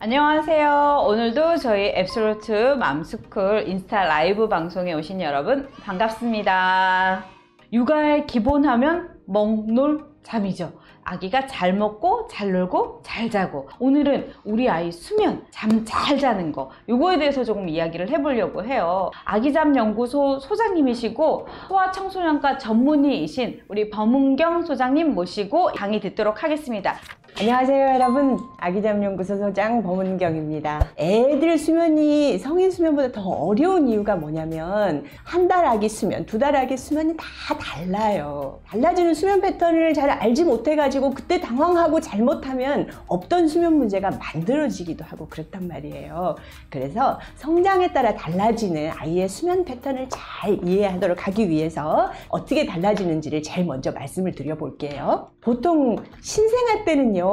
안녕하세요. 오늘도 저희 앱솔루트 맘스쿨 인스타 라이브 방송에 오신 여러분 반갑습니다. 육아의 기본하면 먹놀 잠이죠. 아기가 잘 먹고 잘 놀고 잘 자고, 오늘은 우리 아이 수면, 잠 잘 자는 거, 요거에 대해서 조금 이야기를 해보려고 해요. 아기잠 연구소 소장님이시고 소아청소년과 전문의이신 우리 범은경 소장님 모시고 강의 듣도록 하겠습니다. 안녕하세요 여러분, 아기잠연구소 소장 범은경입니다. 애들 수면이 성인 수면보다 더 어려운 이유가 뭐냐면, 한 달 아기 수면, 두 달 아기 수면이 다 달라요. 달라지는 수면 패턴을 잘 알지 못해가지고 그때 당황하고 잘못하면 없던 수면 문제가 만들어지기도 하고 그렇단 말이에요. 그래서 성장에 따라 달라지는 아이의 수면 패턴을 잘 이해하도록 하기 위해서 어떻게 달라지는지를 제일 먼저 말씀을 드려볼게요. 보통 신생아 때는요,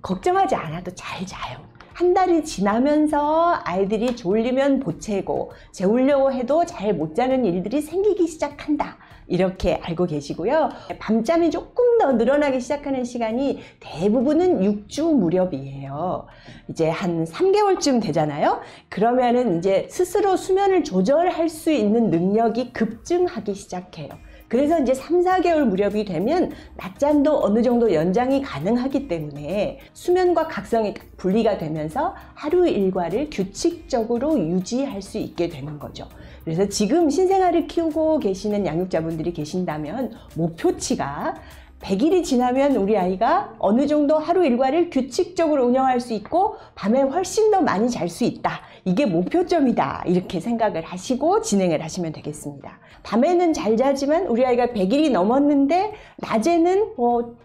걱정하지 않아도 잘 자요. 한 달이 지나면서 아이들이 졸리면 보채고 재우려고 해도 잘 못 자는 일들이 생기기 시작한다, 이렇게 알고 계시고요. 밤잠이 조금 더 늘어나기 시작하는 시간이 대부분은 6주 무렵이에요. 이제 한 3개월쯤 되잖아요. 그러면은 이제 스스로 수면을 조절할 수 있는 능력이 급증하기 시작해요. 그래서 이제 3, 4개월 무렵이 되면 낮잠도 어느 정도 연장이 가능하기 때문에 수면과 각성이 분리가 되면서 하루 일과를 규칙적으로 유지할 수 있게 되는 거죠. 그래서 지금 신생아를 키우고 계시는 양육자분들이 계신다면 목표치가 100일이 지나면 우리 아이가 어느 정도 하루 일과를 규칙적으로 운영할 수 있고 밤에 훨씬 더 많이 잘 수 있다, 이게 목표점이다, 이렇게 생각을 하시고 진행을 하시면 되겠습니다. 밤에는 잘 자지만 우리 아이가 100일이 넘었는데 낮에는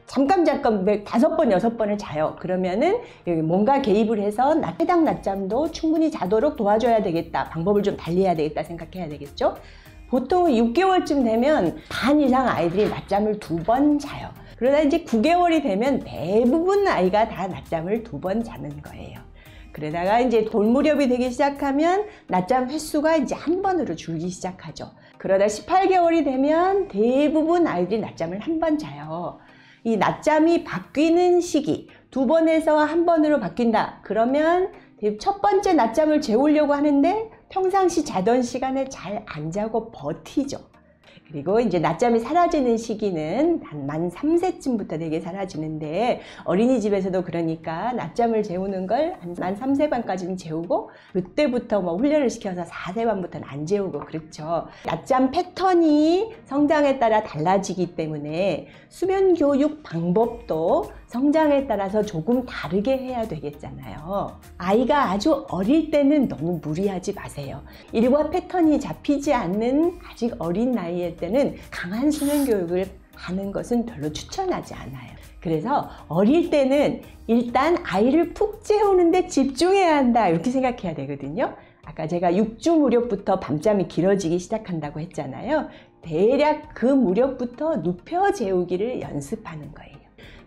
잠깐 5번, 6번을 자요. 그러면은 뭔가 개입을 해서 해당 낮잠도 충분히 자도록 도와줘야 되겠다, 방법을 좀 달리해야 되겠다 생각해야 되겠죠. 보통 6개월쯤 되면 반 이상 아이들이 낮잠을 2번 자요. 그러다 이제 9개월이 되면 대부분 아이가 다 낮잠을 2번 자는 거예요. 그러다가 이제 돌무렵이 되기 시작하면 낮잠 횟수가 이제 1번으로 줄기 시작하죠. 그러다 18개월이 되면 대부분 아이들이 낮잠을 1번 자요. 이 낮잠이 바뀌는 시기, 2번에서 1번으로 바뀐다, 그러면 첫 번째 낮잠을 재우려고 하는데 평상시 자던 시간에 잘 안 자고 버티죠. 그리고 이제 낮잠이 사라지는 시기는 한 만 3세쯤부터 되게 사라지는데, 어린이집에서도 그러니까 낮잠을 재우는 걸 한 만 3세 반까지는 재우고 그때부터 훈련을 시켜서 4세 반부터는 안 재우고 그렇죠. 낮잠 패턴이 성장에 따라 달라지기 때문에 수면 교육 방법도 성장에 따라서 조금 다르게 해야 되겠잖아요. 아이가 아주 어릴 때는 너무 무리하지 마세요. 일과 패턴이 잡히지 않는 아직 어린 나이일 때는 강한 수면 교육을 하는 것은 별로 추천하지 않아요. 그래서 어릴 때는 일단 아이를 푹 재우는데 집중해야 한다, 이렇게 생각해야 되거든요. 아까 제가 6주 무렵부터 밤잠이 길어지기 시작한다고 했잖아요. 대략 그 무렵부터 눕혀 재우기를 연습하는 거예요.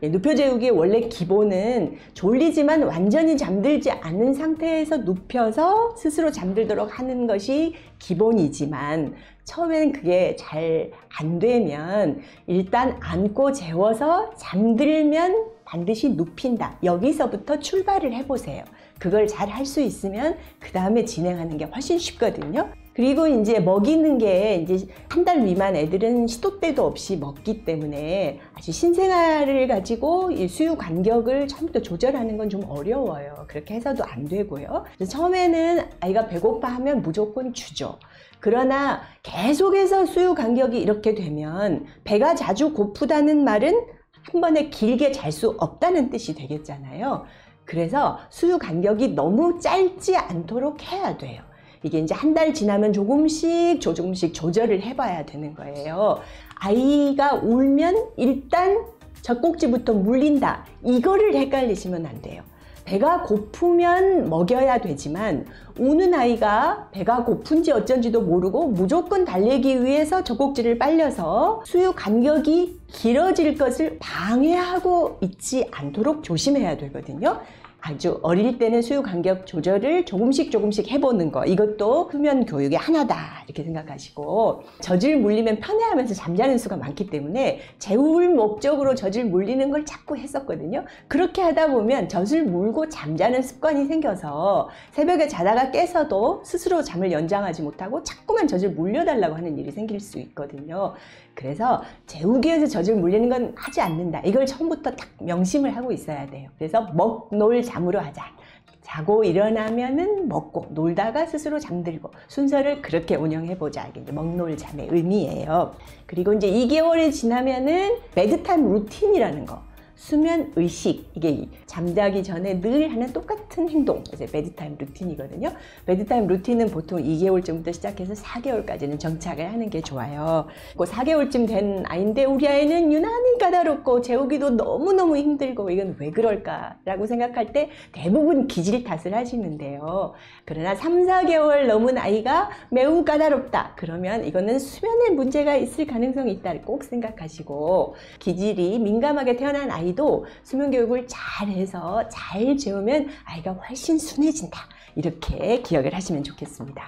눕혀 재우기의 원래 기본은 졸리지만 완전히 잠들지 않은 상태에서 눕혀서 스스로 잠들도록 하는 것이 기본이지만, 처음엔 그게 잘 안 되면 일단 안고 재워서 잠들면 반드시 눕힌다, 여기서부터 출발을 해보세요. 그걸 잘 할 수 있으면 그 다음에 진행하는 게 훨씬 쉽거든요. 그리고 이제 먹이는 게 이제 1달 미만 애들은 시도 때도 없이 먹기 때문에 아주 신생아를 가지고 이 수유 간격을 처음부터 조절하는 건 좀 어려워요. 그렇게 해서도 안 되고요. 처음에는 아이가 배고파 하면 무조건 주죠. 그러나 계속해서 수유 간격이 이렇게 되면 배가 자주 고프다는 말은 한 번에 길게 잘 수 없다는 뜻이 되겠잖아요. 그래서 수유 간격이 너무 짧지 않도록 해야 돼요. 이게 이제 한 달 지나면 조금씩 조절을 해봐야 되는 거예요. 아이가 울면 일단 젖꼭지부터 물린다, 이거를 헷갈리시면 안 돼요. 배가 고프면 먹여야 되지만 우는 아이가 배가 고픈지 어쩐지도 모르고 무조건 달래기 위해서 젖꼭지를 빨려서 수유 간격이 길어질 것을 방해하고 있지 않도록 조심해야 되거든요. 아주 어릴 때는 수유 간격 조절을 조금씩 해보는 거, 이것도 수면 교육의 하나다 이렇게 생각하시고, 젖을 물리면 편해하면서 잠자는 수가 많기 때문에 재울 목적으로 젖을 물리는 걸 자꾸 했었거든요. 그렇게 하다 보면 젖을 물고 잠자는 습관이 생겨서 새벽에 자다가 깨서도 스스로 잠을 연장하지 못하고 자꾸만 젖을 물려달라고 하는 일이 생길 수 있거든요. 그래서 재우기 위해서 젖을 물리는 건 하지 않는다, 이걸 처음부터 딱 명심을 하고 있어야 돼요. 그래서 먹놀 잠으로 하자. 자고 일어나면은 먹고, 놀다가 스스로 잠들고, 순서를 그렇게 운영해보자. 이게 먹놀 잠의 의미예요. 그리고 이제 2개월이 지나면은 베드타임 루틴이라는 거, 수면 의식, 이게 잠자기 전에 늘 하는 똑같은 행동, 이제 베드타임 루틴이거든요. 베드타임 루틴은 보통 2개월쯤부터 시작해서 4개월까지는 정착을 하는 게 좋아요. 4개월쯤 된 아이인데 우리 아이는 유난히 까다롭고 재우기도 너무너무 힘들고 이건 왜 그럴까라고 생각할 때 대부분 기질 탓을 하시는데요. 그러나 3, 4개월 넘은 아이가 매우 까다롭다, 그러면 이거는 수면에 문제가 있을 가능성이 있다 꼭 생각하시고, 기질이 민감하게 태어난 아이도 수면 교육을 잘해서 잘 재우면 아이가 훨씬 순해진다, 이렇게 기억을 하시면 좋겠습니다.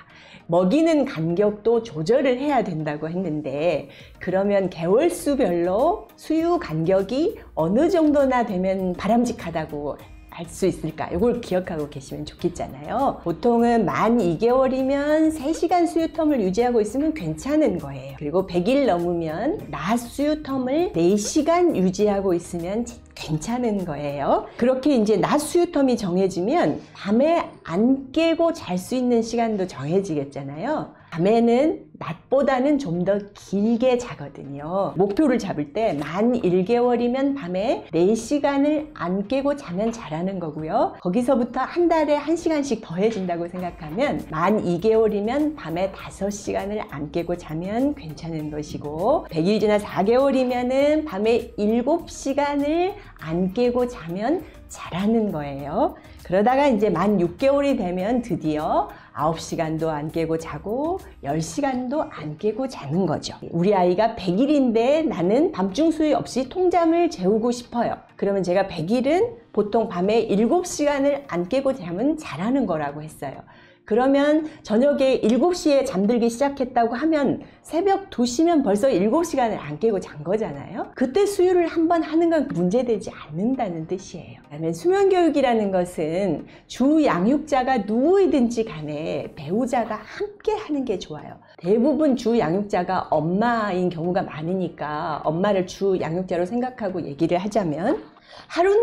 먹이는 간격도 조절을 해야 된다고 했는데, 그러면 개월수별로 수유 간격이 어느 정도나 되면 바람직하다고 알 수 있을까? 이걸 기억하고 계시면 좋겠잖아요. 보통은 만 2개월이면 3시간 수유 텀을 유지하고 있으면 괜찮은 거예요. 그리고 100일 넘으면 낮 수유 텀을 4시간 유지하고 있으면 괜찮은 거예요. 그렇게 이제 낮 수유 텀이 정해지면 밤에 안 깨고 잘 수 있는 시간도 정해지겠잖아요. 밤에는 낮보다는 좀 더 길게 자거든요. 목표를 잡을 때 만 1개월이면 밤에 4시간을 안 깨고 자면 잘하는 거고요. 거기서부터 한 달에 1시간씩 더해진다고 생각하면 만 2개월이면 밤에 5시간을 안 깨고 자면 괜찮은 것이고, 100일 지나 4개월이면은 밤에 7시간을 안 깨고 자면 잘하는 거예요. 그러다가 이제 만 6개월이 되면 드디어 9시간도 안 깨고 자고 10시간도 안 깨고 자는 거죠. 우리 아이가 100일인데 나는 밤중 수유 없이 통잠을 재우고 싶어요. 그러면 제가 100일은 보통 밤에 7시간을 안 깨고 자면 잘하는 거라고 했어요. 그러면 저녁에 7시에 잠들기 시작했다고 하면 새벽 2시면 벌써 7시간을 안 깨고 잔 거잖아요. 그때 수유를 한번 하는 건 문제되지 않는다는 뜻이에요. 그다음에 수면교육이라는 것은 주 양육자가 누구이든지 간에 배우자가 함께 하는 게 좋아요. 대부분 주 양육자가 엄마인 경우가 많으니까 엄마를 주 양육자로 생각하고 얘기를 하자면, 하루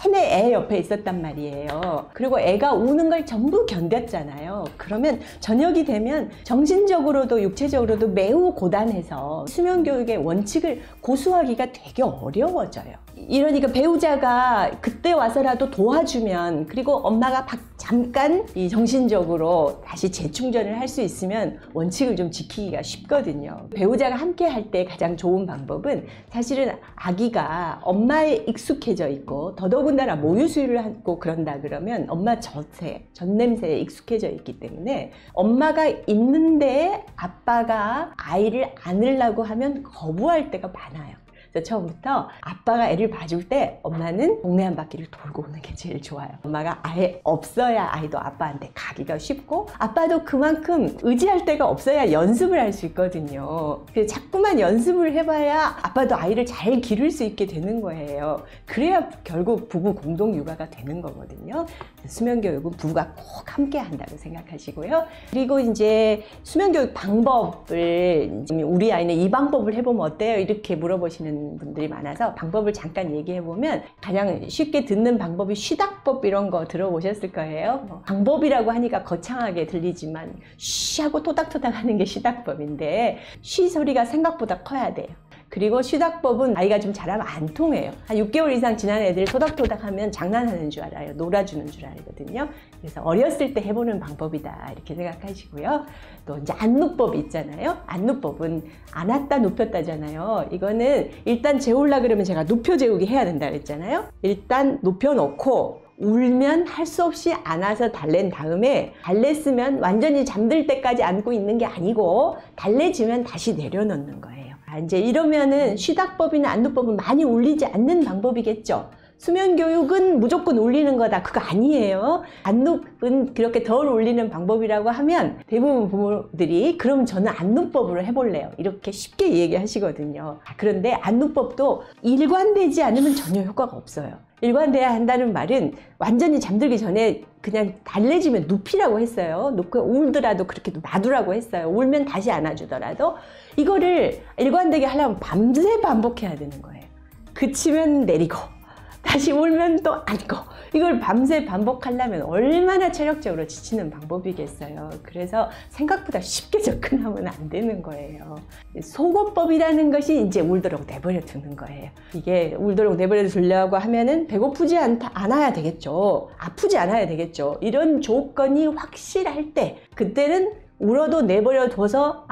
내내 애 옆에 있었단 말이에요. 그리고 애가 우는 걸 전부 견뎠잖아요. 그러면 저녁이 되면 정신적으로도 육체적으로도 매우 고단해서 수면 교육의 원칙을 고수하기가 되게 어려워져요. 이러니까 배우자가 그때 와서라도 도와주면, 그리고 엄마가 잠깐 이 정신적으로 다시 재충전을 할 수 있으면 원칙을 좀 지키기가 쉽거든요. 배우자가 함께 할 때 가장 좋은 방법은, 사실은 아기가 엄마에 익숙해져 있고 더더군다나 모유 수유를 하고 그런다 그러면 엄마 젖냄새에 익숙해져 있기 때문에 엄마가 있는데 아빠가 아이를 안으려고 하면 거부할 때가 많아요. 그래서 처음부터 아빠가 애를 봐줄 때 엄마는 동네 한 바퀴를 돌고 오는 게 제일 좋아요. 엄마가 아예 없어야 아이도 아빠한테 가기가 쉽고, 아빠도 그만큼 의지할 데가 없어야 연습을 할 수 있거든요. 그래서 자꾸만 연습을 해봐야 아빠도 아이를 잘 기를 수 있게 되는 거예요. 그래야 결국 부부 공동 육아가 되는 거거든요. 수면교육은 부부가 꼭 함께 한다고 생각하시고요. 그리고 이제 수면교육 방법을, 우리 아이는 이 방법을 해보면 어때요? 이렇게 물어보시는 분들이 많아서 방법을 잠깐 얘기해보면, 가장 쉽게 듣는 방법이 쉬닥법, 이런 거 들어보셨을 거예요. 방법이라고 하니까 거창하게 들리지만 쉬 하고 토닥토닥 하는 게 쉬닥법인데, 쉬 소리가 생각보다 커야 돼요. 그리고 쉬닥법은 아이가 좀 잘하면 안 통해요. 한 6개월 이상 지난 애들 토닥토닥 하면 장난하는 줄 알아요. 놀아주는 줄 알거든요. 그래서 어렸을 때 해보는 방법이다, 이렇게 생각하시고요. 또 이제 안누법 있잖아요. 안누법은 안았다 눕혔다잖아요. 이거는 일단 재우려 그러면 제가 눕혀 재우기 해야 된다 그랬잖아요. 일단 눕혀놓고 울면 할 수 없이 안아서 달랜 다음에, 달랬으면 완전히 잠들 때까지 안고 있는 게 아니고 달래지면 다시 내려놓는 거예요. 이제 이러면은 쉬닥법이나 안누법은 많이 울리지 않는 방법이겠죠. 수면 교육은 무조건 올리는 거다. 그거 아니에요. 안눕은 그렇게 덜 올리는 방법이라고 하면 대부분 부모들이 그럼 저는 안눕법으로 해볼래요. 이렇게 쉽게 얘기하시거든요. 그런데 안눕법도 일관되지 않으면 전혀 효과가 없어요. 일관돼야 한다는 말은 완전히 잠들기 전에 그냥 달래지면 눕히라고 했어요. 놓고 울더라도 그렇게 놔두라고 했어요. 울면 다시 안아주더라도 이거를 일관되게 하려면 밤새 반복해야 되는 거예요. 그치면 내리고 다시 울면 또 안고 이걸 밤새 반복하려면 얼마나 체력적으로 지치는 방법이겠어요. 그래서 생각보다 쉽게 접근하면 안 되는 거예요. 속어법이라는 것이 이제 울도록 내버려 두는 거예요. 이게 울도록 내버려 두려고 하면은 배고프지 않아야 되겠죠. 아프지 않아야 되겠죠. 이런 조건이 확실할 때 그때는 울어도 내버려 둬서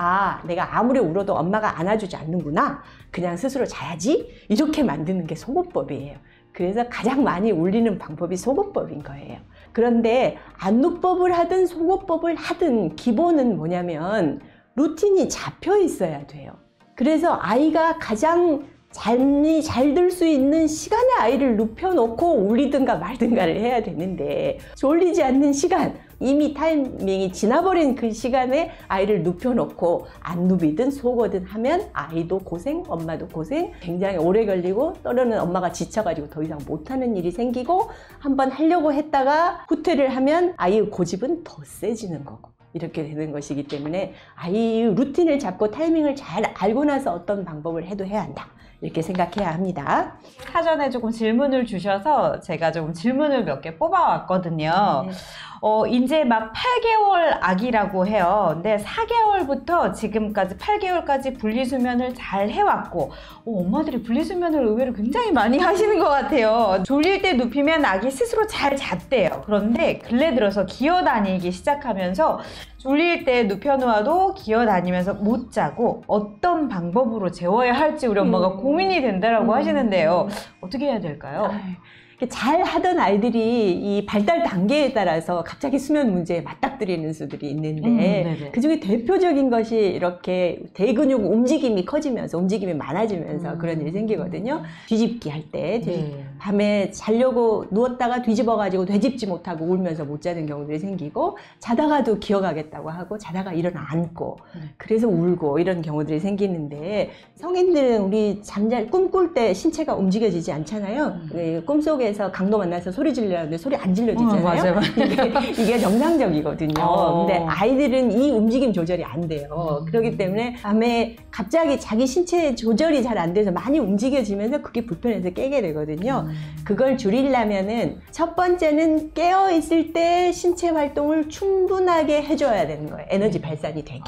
내가 아무리 울어도 엄마가 안아주지 않는구나. 그냥 스스로 자야지. 이렇게 만드는 게 속어법이에요. 그래서 가장 많이 울리는 방법이 속어법인 거예요. 그런데 안눕법을 하든 속어법을 하든 기본은 뭐냐면 루틴이 잡혀 있어야 돼요. 그래서 아이가 가장 잠이 잘 들 수 있는 시간에 아이를 눕혀놓고 울리든가 말든가를 해야 되는데 졸리지 않는 시간, 이미 타이밍이 지나버린 그 시간에 아이를 눕혀놓고 안 눕이든 속어든 하면 아이도 고생, 엄마도 고생, 굉장히 오래 걸리고 때로는 엄마가 지쳐가지고 더 이상 못하는 일이 생기고 한번 하려고 했다가 후퇴를 하면 아이의 고집은 더 세지는 거고 이렇게 되는 것이기 때문에 아이의 루틴을 잡고 타이밍을 잘 알고 나서 어떤 방법을 해도 해야 한다. 이렇게 생각해야 합니다. 사전에 조금 질문을 주셔서 제가 조금 질문을 몇 개 뽑아왔거든요. 네. 이제 막 8개월 아기라고 해요. 근데 4개월부터 지금까지 8개월까지 분리수면을 잘 해왔고 엄마들이 분리수면을 의외로 굉장히 많이 하시는 것 같아요. 졸릴 때 눕히면 아기 스스로 잘 잤대요. 그런데 근래 들어서 기어다니기 시작하면서 졸릴 때 눕혀놓아도 기어다니면서 못 자고 어떤 방법으로 재워야 할지 우리 엄마가 고민이 된다라고 하시는데요. 어떻게 해야 될까요? 잘 하던 아이들이 이 발달 단계에 따라서 갑자기 수면 문제에 맞닥뜨리는 수들이 있는데 그중에 대표적인 것이 이렇게 대근육 움직임이 커지면서 움직임이 많아지면서 그런 일이 생기거든요. 뒤집기 할 때 밤에 자려고 누웠다가 뒤집어가지고 되짚지 못하고 울면서 못 자는 경우들이 생기고 자다가도 기어가겠다고 하고 자다가 일어나 앉고 그래서 울고 이런 경우들이 생기는데 성인들은 우리 꿈꿀 때 신체가 움직여지지 않잖아요. 꿈속에 에서 강도 만나서 소리 지르려는데 소리 안 질러지잖아요. 맞아요. 이게 정상적이거든요. 근데 아이들은 이 움직임 조절이 안 돼요. 그렇기 때문에 밤에 갑자기 자기 신체 조절이 잘 안 돼서 많이 움직여지면서 그게 불편해서 깨게 되거든요. 그걸 줄이려면은 첫 번째는 깨어 있을 때 신체 활동을 충분하게 해줘야 되는 거예요. 에너지 발산이 되게.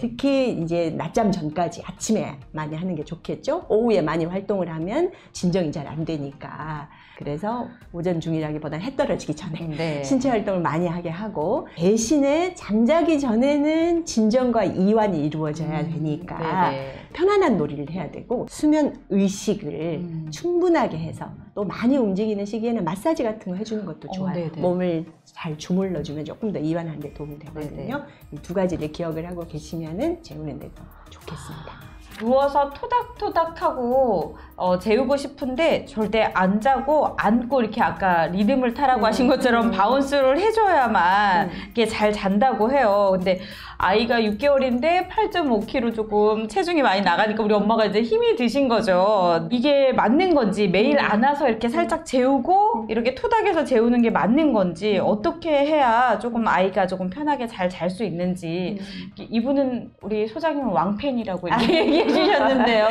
특히 이제 낮잠 전까지 아침에 많이 하는 게 좋겠죠. 오후에 많이 활동을 하면 진정이 잘 안 되니까. 그래서 오전 중이라기보다는 해 떨어지기 전에 신체 활동을 많이 하게 하고 대신에 잠자기 전에는 진정과 이완이 이루어져야 되니까 편안한 놀이를 해야 되고 수면 의식을 충분하게 해서 또 많이 움직이는 시기에는 마사지 같은 거 해주는 것도 좋아요. 몸을 잘 주물러주면 조금 더 이완하는 데 도움이 되거든요. 이 두 가지를 기억을 하고 계시면은 재우는 데도 좋겠습니다. 누워서 토닥토닥하고 재우고 싶은데 절대 안 자고 앉고 이렇게 아까 리듬을 타라고 하신 것처럼 바운스를 해줘야만 이게 잘 잔다고 해요. 근데 아이가 6개월인데 8.5kg 조금 체중이 많이 나가니까 우리 엄마가 이제 힘이 드신 거죠. 이게 맞는 건지 매일 안아서 이렇게 살짝 재우고 이렇게 토닥여서 재우는 게 맞는 건지 어떻게 해야 조금 아이가 조금 편하게 잘 잘 수 있는지 이분은 우리 소장님은 왕팬이라고 이렇게 얘기해 주셨는데요.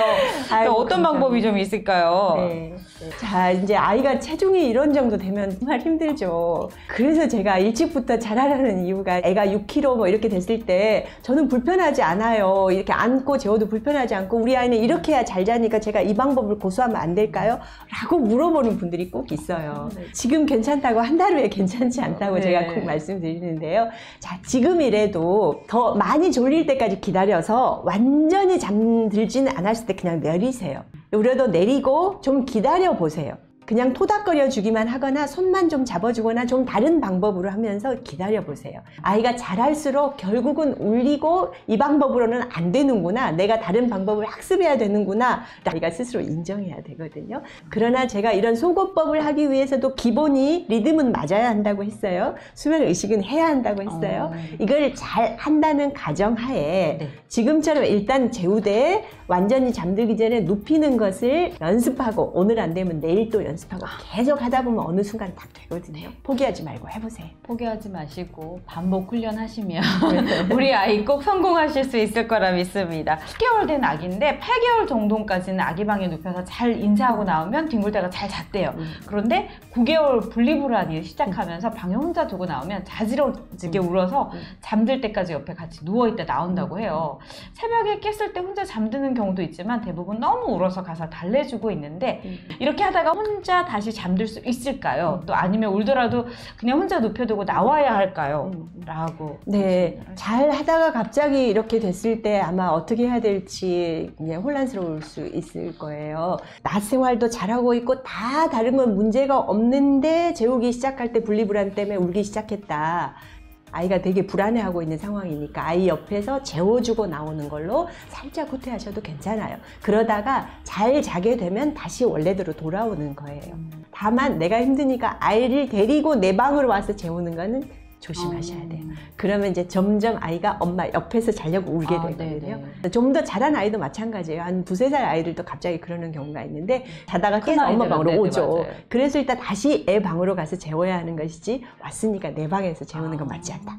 어떤 방법이 좀 있을까요? 자, 이제 아이가 체중이 이런 정도 되면 정말 힘들죠. 그래서 제가 일찍부터 잘하라는 이유가 애가 6kg 뭐 이렇게 됐을 때 저는 불편하지 않아요. 이렇게 앉고 재워도 불편하지 않고 우리 아이는 이렇게 해야 잘 자니까 제가 이 방법을 고수하면 안 될까요? 라고 물어보는 분들이 꼭 있어요. 지금 괜찮다고 한 달 후에 괜찮지 않다고 제가 꼭 말씀드리는데요. 자, 지금이라도 더 많이 졸릴 때까지 기다려서 완전히 잠들지는 않았을 때 그냥 내리세요. 그래도 내리고 좀 기다려 보세요. 그냥 토닥거려 주기만 하거나 손만 좀 잡아주거나 좀 다른 방법으로 하면서 기다려 보세요. 아이가 잘할수록 결국은 울리고 이 방법으로는 안 되는구나, 내가 다른 방법을 학습해야 되는구나, 아이가 스스로 인정해야 되거든요. 그러나 제가 이런 속어법을 하기 위해서도 기본이 리듬은 맞아야 한다고 했어요. 수면 의식은 해야 한다고 했어요. 이걸 잘 한다는 가정하에 네. 지금처럼 일단 재우되 완전히 잠들기 전에 눕히는 것을 연습하고, 오늘 안 되면 내일 또 연습하고 계속 하다 보면 어느 순간 딱 되거든요. 포기하지 말고 해보세요. 포기하지 마시고 반복 훈련하시면 우리 아이 꼭 성공하실 수 있을 거라 믿습니다. 10개월 된 아기인데 8개월 정도까지는 아기 방에 눕혀서 잘 인사하고 나오면 뒹굴다가 잘 잤대요. 그런데 9개월 분리불안이 시작하면서 방에 혼자 두고 나오면 자지러지게 울어서 잠들 때까지 옆에 같이 누워있다 나온다고 해요. 새벽에 깼을 때 혼자 잠드는 경우도 있지만 대부분 너무 울어서 가서 달래주고 있는데 이렇게 하다가 혼자 다시 잠들 수 있을까요? 또 아니면 울더라도 그냥 혼자 눕혀두고 나와야 할까요? 라고. 네, 잘 하다가 갑자기 이렇게 됐을 때 아마 어떻게 해야 될지 그냥 혼란스러울 수 있을 거예요. 낮 생활도 잘하고 있고 다 다른 건 문제가 없는데 재우기 시작할 때 분리불안 때문에 울기 시작했다. 아이가 되게 불안해하고 있는 상황이니까 아이 옆에서 재워주고 나오는 걸로 살짝 후퇴하셔도 괜찮아요. 그러다가 잘 자게 되면 다시 원래대로 돌아오는 거예요. 다만 내가 힘드니까 아이를 데리고 내 방으로 와서 재우는 거는 조심하셔야 돼요. 그러면 이제 점점 아이가 엄마 옆에서 자려고 울게 되거든요. 좀 더 자란 아이도 마찬가지예요. 한 2~3살 아이들도 갑자기 그러는 경우가 있는데 자다가 깨서 엄마 방으로 오죠. 그래서 일단 다시 애 방으로 가서 재워야 하는 것이지, 왔으니까 내 방에서 재우는 건 맞지 않다.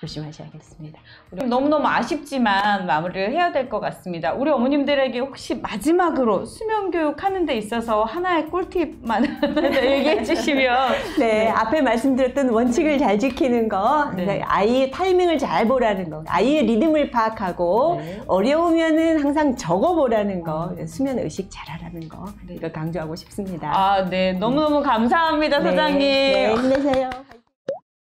조심하셔야겠습니다. 너무너무 아쉽지만 마무리를 해야 될 것 같습니다. 우리 어머님들에게 혹시 마지막으로 수면 교육 하는 데 있어서 하나의 꿀팁만 얘기해 주시면. 네, 앞에 말씀드렸던 원칙을 잘 지키는 거, 아이의 타이밍을 잘 보라는 거, 아이의 리듬을 파악하고 어려우면은 항상 적어보라는 거, 수면 의식 잘하라는 거, 이거 강조하고 싶습니다. 네, 너무너무 감사합니다, 소장님. 네, 힘내세요.